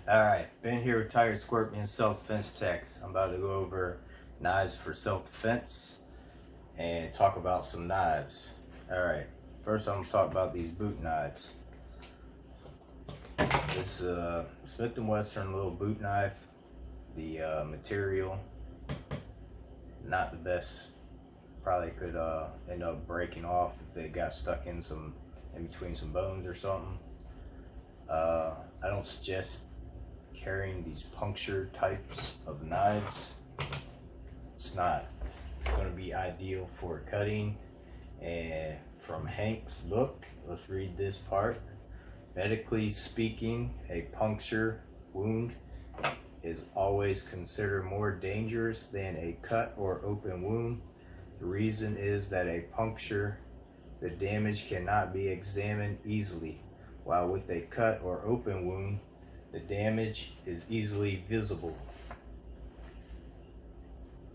Alright, been here with Tiger Scorpion Self-Defense Techs. I'm about to go over knives for self-defense and talk about some knives. Alright, first I'm going to talk about these boot knives. This Smith & Wesson little boot knife. The material, not the best. Probably could end up breaking off if it got stuck in between some bones or something. I don't suggest carrying these puncture types of knives. It's not going to be ideal for cutting. And from Hank's book, let's read this part. Medically speaking, a puncture wound is always considered more dangerous than a cut or open wound. The reason is that a puncture, the damage cannot be examined easily, while with a cut or open wound, the damage is easily visible.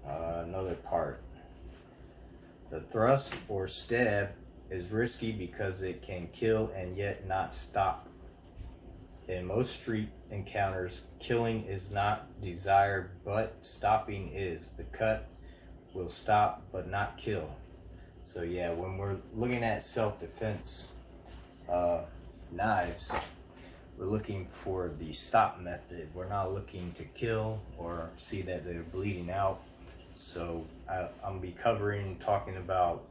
Another part. The thrust or stab is risky because it can kill and yet not stop. In most street encounters, killing is not desired, but stopping is. The cut will stop but not kill. So yeah, when we're looking at self-defense knives, we're looking for the stop method. We're not looking to kill or see that they're bleeding out. So I'm be talking about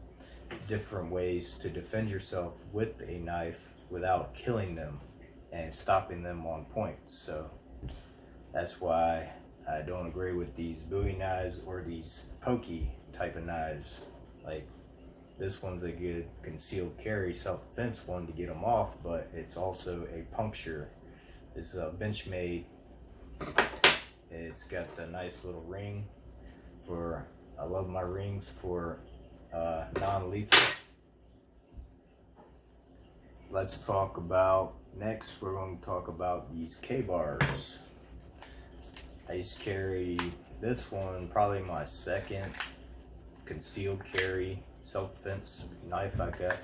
different ways to defend yourself with a knife without killing them and stopping them on point. So that's why I don't agree with these Bowie knives or these pokey type of knives. Like this one's a good concealed carry self-defense one to get them off, but it's also a puncture. It's a Benchmade. It's got the nice little ring for, I love my rings for non-lethal. Let's talk about, next we're going to talk about these K-bars. I used to carry this one, probably my second concealed carry self-defense knife I got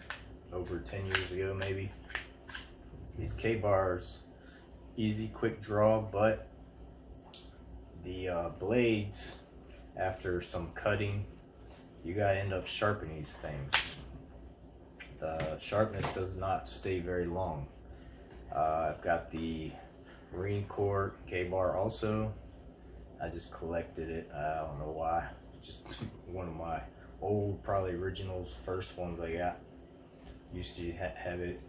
over 10 years ago maybe. These K-bars, easy, quick draw, but the blades, after some cutting, you gotta end up sharpening these things. The sharpness does not stay very long. I've got the Marine Corps K-bar also. I just collected it. I don't know why. Just one of my old, probably originals, first ones I got. Used to have it,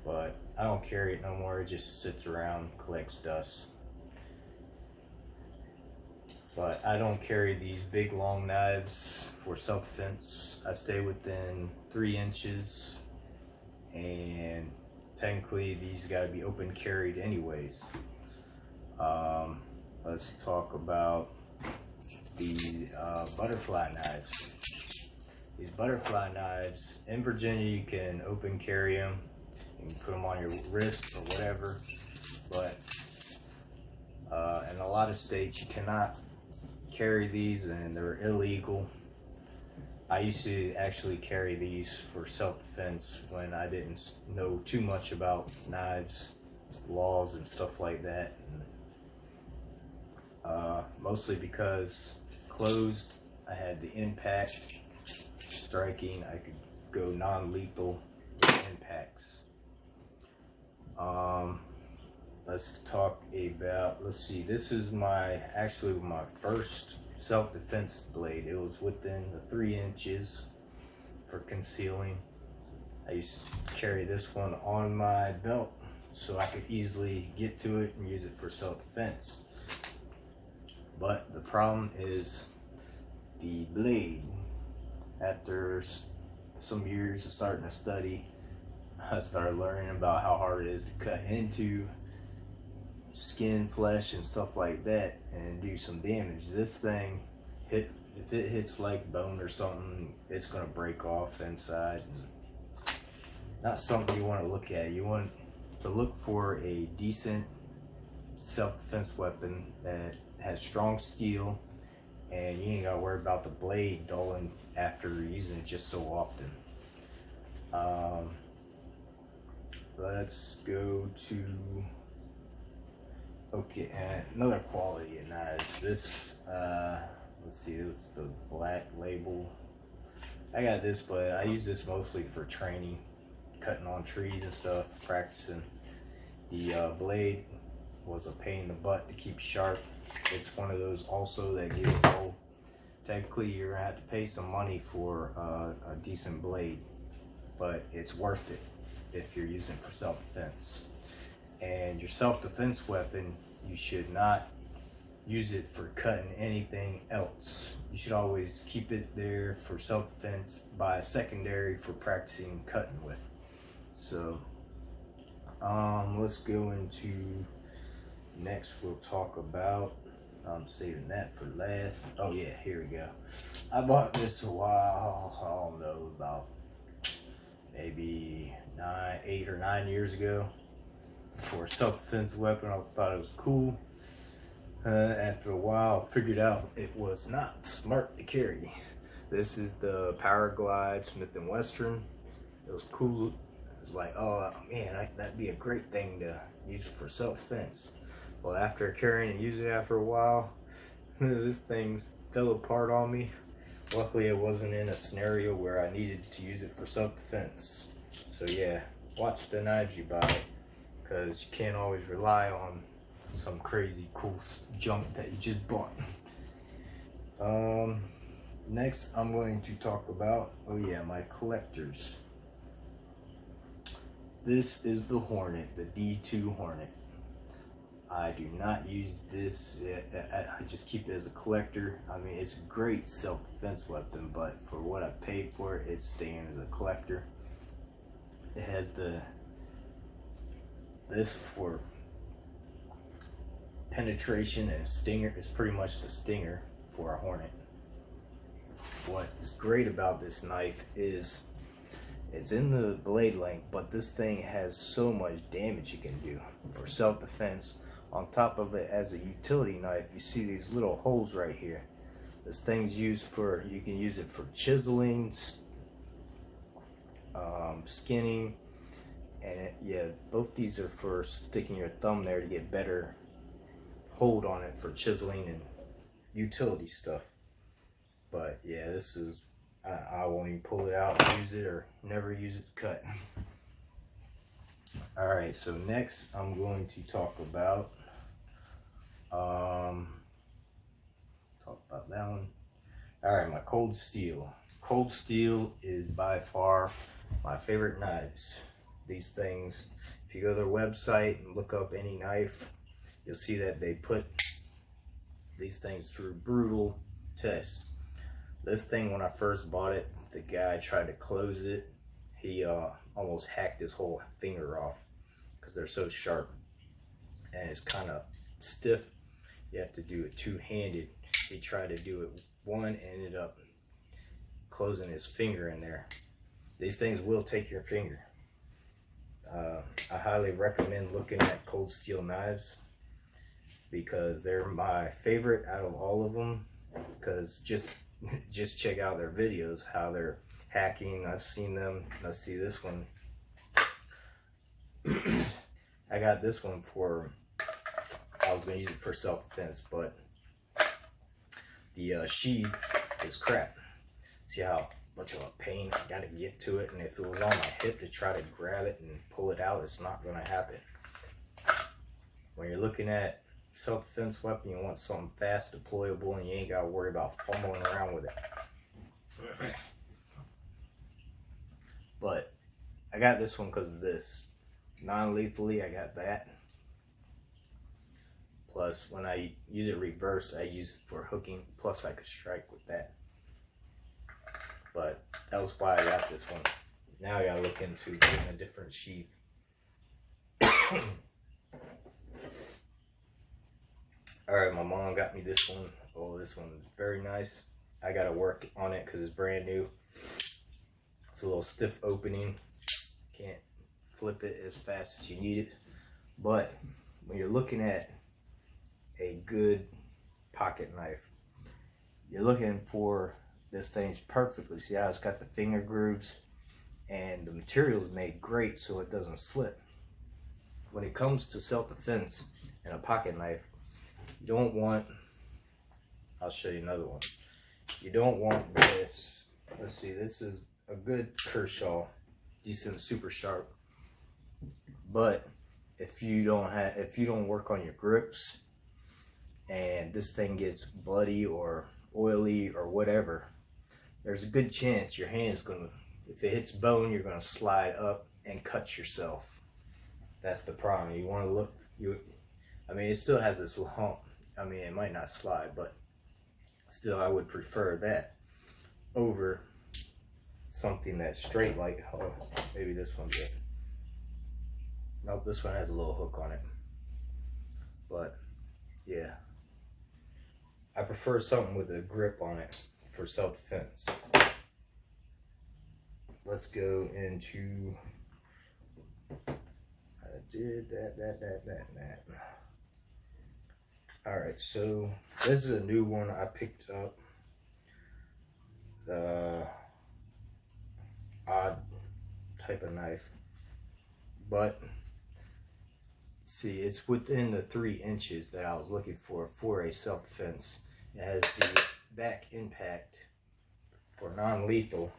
but I don't carry it no more. It just sits around, collects dust. But I don't carry these big long knives for self-defense. I stay within 3 inches, and technically these got to be open carried anyways. Let's talk about the butterfly knives. These butterfly knives, in Virginia you can open carry them. You can put them on your wrist or whatever, but in a lot of states you cannot carry these and they're illegal. I used to actually carry these for self-defense when I didn't know too much about knives, laws and stuff like that. Mostly because closed, I had the impact striking. I could go non-lethal with impacts. Let's talk about, let's see, this is actually my first self-defense blade. It was within the 3 inches for concealing. I used to carry this one on my belt so I could easily get to it and use it for self-defense. But the problem is the blade. After some years of starting to study, I started learning about how hard it is to cut into skin, flesh, and stuff like that and do some damage. This thing, if it hits like bone or something, it's going to break off inside. And not something you want to look at. You want to look for a decent self-defense weapon that has strong steel, and you ain't got to worry about the blade dulling after using it just so often. Let's go to Okay, and another quality of knives. This, let's see, it was the Black Label. I got this, but I use this mostly for training, cutting on trees and stuff, practicing. The blade was a pain in the butt to keep sharp. It's one of those also that gets old. Technically, you're gonna have to pay some money for a decent blade, but it's worth it if you're using it for self-defense. And your self-defense weapon, you should not use it for cutting anything else. You should always keep it there for self-defense, buy a secondary for practicing cutting with. So let's go into next. We'll talk about, I'm saving that for last. Oh yeah, here we go. I bought this a while, I don't know, about maybe 8 or 9 years ago for a self-defense weapon. I thought it was cool. After a while, I figured out it was not smart to carry. This is the Powerglide Smith & Wesson. It was cool. It was like, oh man, that'd be a great thing to use for self-defense. Well, after carrying and using it after a while, this thing fell apart on me. Luckily, it wasn't in a scenario where I needed to use it for self-defense. So yeah, watch the knives you buy, because you can't always rely on some crazy cool junk that you just bought. Next, I'm going to talk about, oh yeah, my collectors. This is the Hornet, the D2 Hornet. I do not use this. I just keep it as a collector. I mean, it's a great self-defense weapon, but for what I paid for it, it's staying as a collector. It has this for penetration, and stinger is pretty much the stinger for a Hornet. What is great about this knife is it's in the blade length, but this thing has so much damage you can do for self-defense. On top of it, as a utility knife, you see these little holes right here. This thing's used for, you can use it for chiseling, skinning, and yeah, both these are for sticking your thumb there to get better hold on it for chiseling and utility stuff. But yeah, this is, I won't even pull it out and use it, or never use it to cut. All right, so next I'm going to talk about that one. All right, my Cold Steel. Cold Steel is by far my favorite knives. These things, if you go to their website and look up any knife, you'll see that they put these things through brutal tests. This thing, when I first bought it, the guy tried to close it. He almost hacked his whole finger off because they're so sharp, and it's kind of stiff. You have to do it two-handed. He tried to do it one and ended up closing his finger in there. These things will take your finger. I highly recommend looking at Cold Steel knives, because they're my favorite out of all of them. Because just check out their videos, how they're hacking. I've seen them. Let's see this one. I got this one for, I was going to use it for self-defense, but the sheath is crap. See how much of a pain I got to get to it, and if it was on my hip to try to grab it and pull it out, it's not going to happen. When you're looking at self-defense weapon, you want something fast, deployable, and you ain't got to worry about fumbling around with it. But I got this one because of this. Non-lethally, I got that. Plus, when I use it reverse, I use it for hooking. Plus, I could strike with that. But that was why I got this one. Now I gotta look into getting a different sheath. Alright, my mom got me this one. Oh, this one is very nice. I gotta work on it because it's brand new. It's a little stiff opening. Can't flip it as fast as you need it. But when you're looking at a good pocket knife, you're looking for this thing's perfectly. See how it's got the finger grooves, and the material is made great so it doesn't slip. When it comes to self-defense, and a pocket knife, you don't want, I'll show you another one. You don't want this. Let's see, this is a good Kershaw, decent, super sharp. But if you don't work on your grips and this thing gets bloody or oily or whatever, there's a good chance your hand's gonna, if it hits bone, you're gonna slide up and cut yourself. That's the problem. You want to look, I mean, it still has this hump. I mean, it might not slide, but still, I would prefer that over something that's straight, like, oh, maybe this one's it. Nope, this one has a little hook on it. But yeah, I prefer something with a grip on it for self-defense. Let's go into, I did that. All right, so this is a new one I picked up. The odd type of knife, but see, it's within the 3 inches that I was looking for a self-defense. It has the back impact for non-lethal,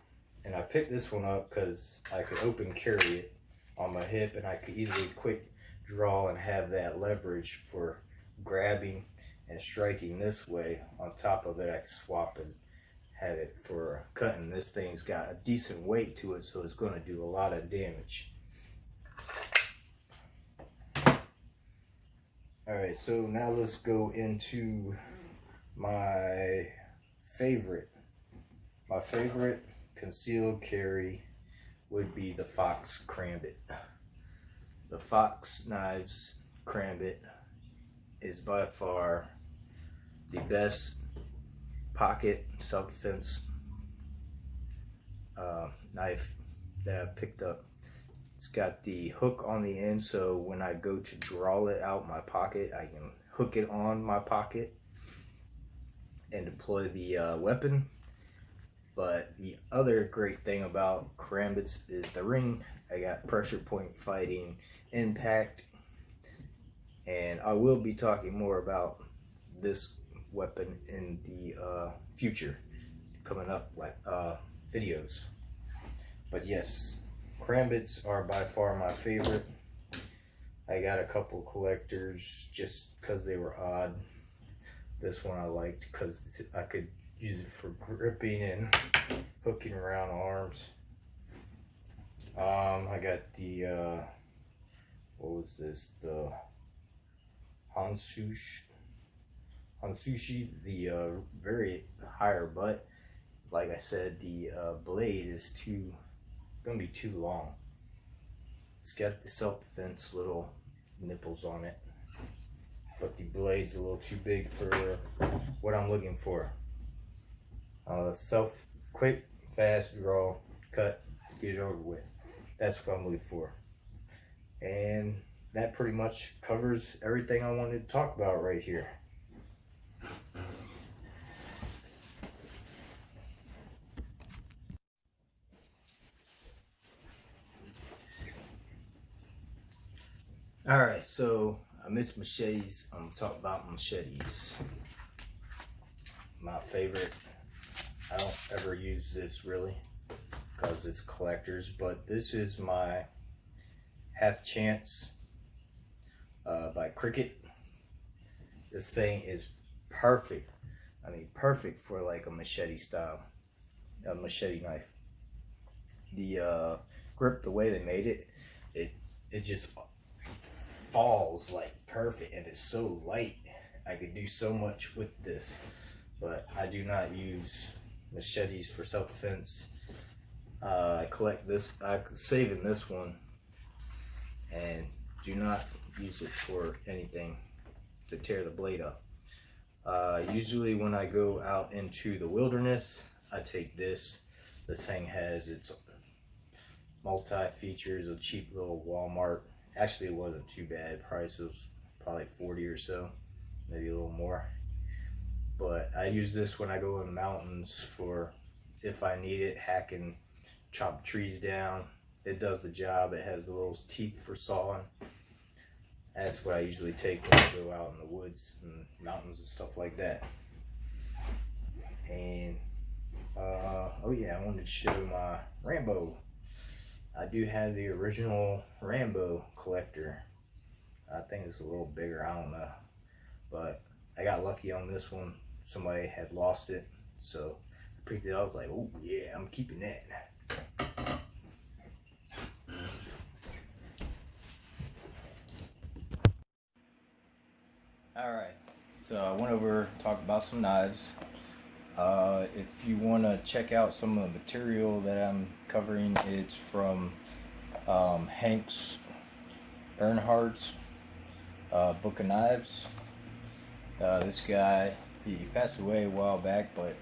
and I picked this one up because I could open carry it on my hip, and I could easily quick draw and have that leverage for grabbing and striking this way. On top of it, I could swap and have it for cutting. This thing's got a decent weight to it, so it's going to do a lot of damage. Alright, so now let's go into my favorite. My favorite concealed carry would be the Fox Karambit. The Fox Knives Karambit is by far the best pocket self-defense knife that I've picked up. It's got the hook on the end, so when I go to draw it out my pocket, I can hook it on my pocket and deploy the weapon. But the other great thing about Karambits is the ring. I got pressure point fighting, impact, and I will be talking more about this weapon in the future coming up, like videos. But yes, Karambits are by far my favorite. I got a couple collectors just because they were odd. This one I liked because I could use it for gripping and hooking around arms. I got the what was this, the Hansushi, the very higher butt. Like I said, the blade is gonna be too long. It's got the self-defense little nipples on it, but the blade's a little too big for what I'm looking for. Quick, fast draw, cut, get it over with. That's what I'm looking for. And that pretty much covers everything I wanted to talk about right here. Alright, so I missed machetes. I'm gonna talk about machetes. My favorite. I don't ever use this really because it's collectors, but this is my Half Chance by Cricket. This thing is perfect. I mean, perfect for like a machete style, a machete knife. The grip, the way they made it, it just falls like perfect, and it's so light. I could do so much with this, but I do not use machetes for self-defense. I collect this, I'm saving this one, and do not use it for anything to tear the blade up. Usually when I go out into the wilderness, I take this. This thing has its multi-features, a cheap little Walmart. Actually, it wasn't too bad. Price was probably 40 or so, maybe a little more. But I use this when I go in the mountains for, if I need it, hack and chop trees down. It does the job. It has the little teeth for sawing. That's what I usually take when I go out in the woods and mountains and stuff like that. And oh yeah, I wanted to show my Rambo. I do have the original Rambo collector. I think it's a little bigger, I don't know. But I got lucky on this one. Somebody had lost it, so I picked it up. I was like, oh yeah, I'm keeping that. Alright, so I went over to talk about some knives. If you want to check out some of the material that I'm covering, it's from Hanks Earnhardt's Book of Knives. This guy, he passed away a while back, but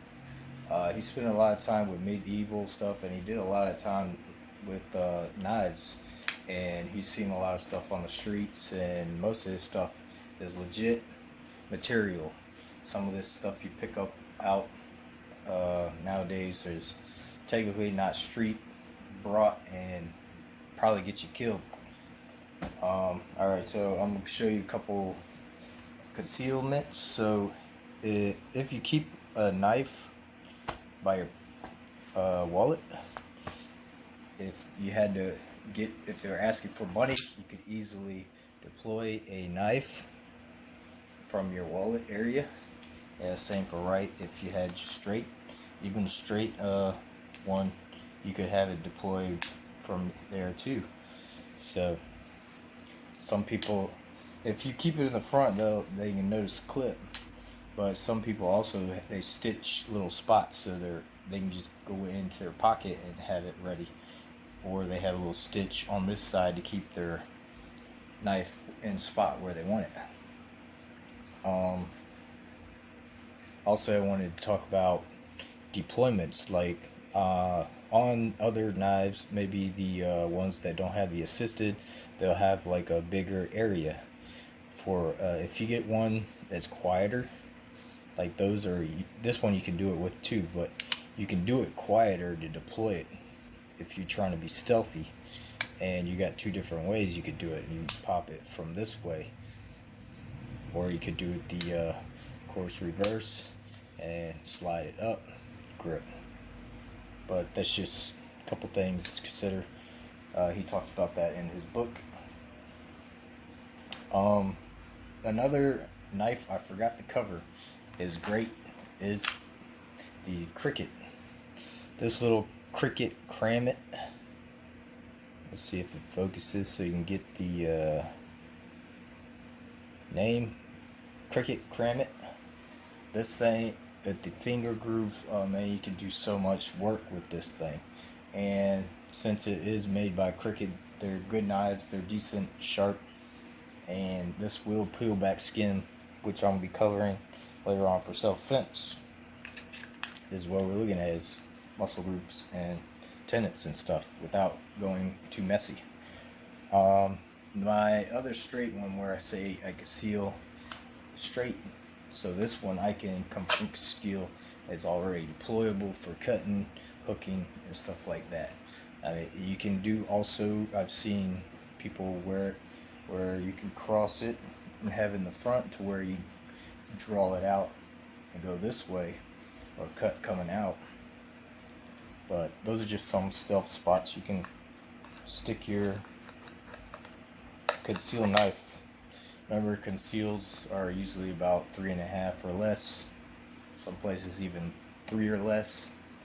he spent a lot of time with medieval stuff, and he did a lot of time with knives, and he's seen a lot of stuff on the streets, and most of his stuff is legit material. Some of this stuff you pick up out nowadays is technically not street brought and probably get you killed. Alright, so I'm going to show you a couple concealments. So if you keep a knife by your wallet, if you had to if they're asking for money, you could easily deploy a knife from your wallet area. Yeah, same for right. If you had straight, even straight one, you could have it deployed from there too. So some people, if you keep it in the front, they can notice the clip. But some people also, they stitch little spots so they can just go into their pocket and have it ready. Or they have a little stitch on this side to keep their knife in the spot where they want it. Also, I wanted to talk about deployments, like on other knives, maybe the ones that don't have the assisted, they'll have like a bigger area for if you get one that's quieter, like those are, this one you can do it with too, but you can do it quieter to deploy it if you're trying to be stealthy. And you got two different ways you could do it. You can pop it from this way, or you could do it the of course reverse and slide it up, grip. But that's just a couple things to consider. He talks about that in his book. Another knife I forgot to cover is the Cricut. This little Cricut Kramit. Let's see if it focuses so you can get the name. Cricut Kramit. This thing, at the finger grooves, man, you can do so much work with this thing. And since it is made by Cricut, they're good knives, they're decent, sharp, and this will peel back skin, which I'm going to be covering later on for self-defense. This is what we're looking at, is muscle groups and tendons and stuff without going too messy. My other straight one, where I say I conceal straight, so this one I can conceal is already deployable for cutting, hooking, and stuff like that. I mean, you can do also, I've seen people wear it where you can cross it and have in the front to where you draw it out and go this way, or cut coming out. But those are just some stealth spots you can stick your conceal knife. Remember, conceals are usually about 3.5 or less. Some places even 3 or less.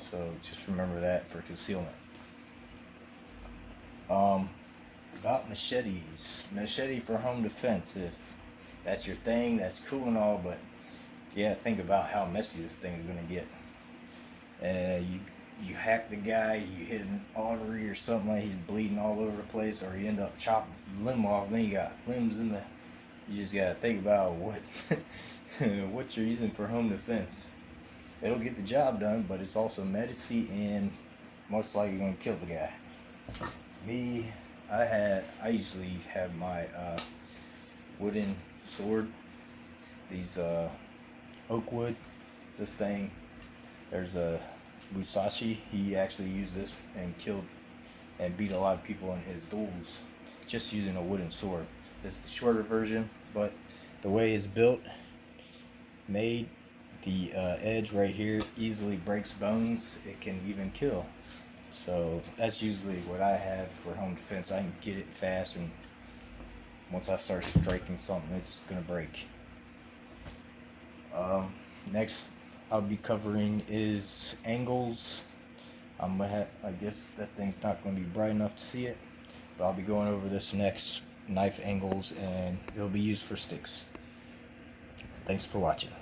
So just remember that for concealment. About machetes. Machete for home defense. If that's your thing, that's cool and all, but yeah, think about how messy this thing is going to get. You hack the guy, you hit an artery or something, like he's bleeding all over the place, or you end up chopping the limb off, then you got limbs in the... You just gotta think about what what you're using for home defense. It'll get the job done, but it's also medicine and most likely gonna kill the guy. Me, I usually have my wooden sword. These oak wood. This thing, there's a Musashi. He actually used this and killed and beat a lot of people in his duels just using a wooden sword. This is the shorter version, but the way it's built, made, the edge right here easily breaks bones. It can even kill. So that's usually what I have for home defense. I can get it fast, and once I start striking something, it's gonna break. Next I'll be covering is angles. I'm gonna have, I guess that thing's not gonna be bright enough to see it, but I'll be going over this next, knife angles, and it'll be used for sticks. Thanks for watching.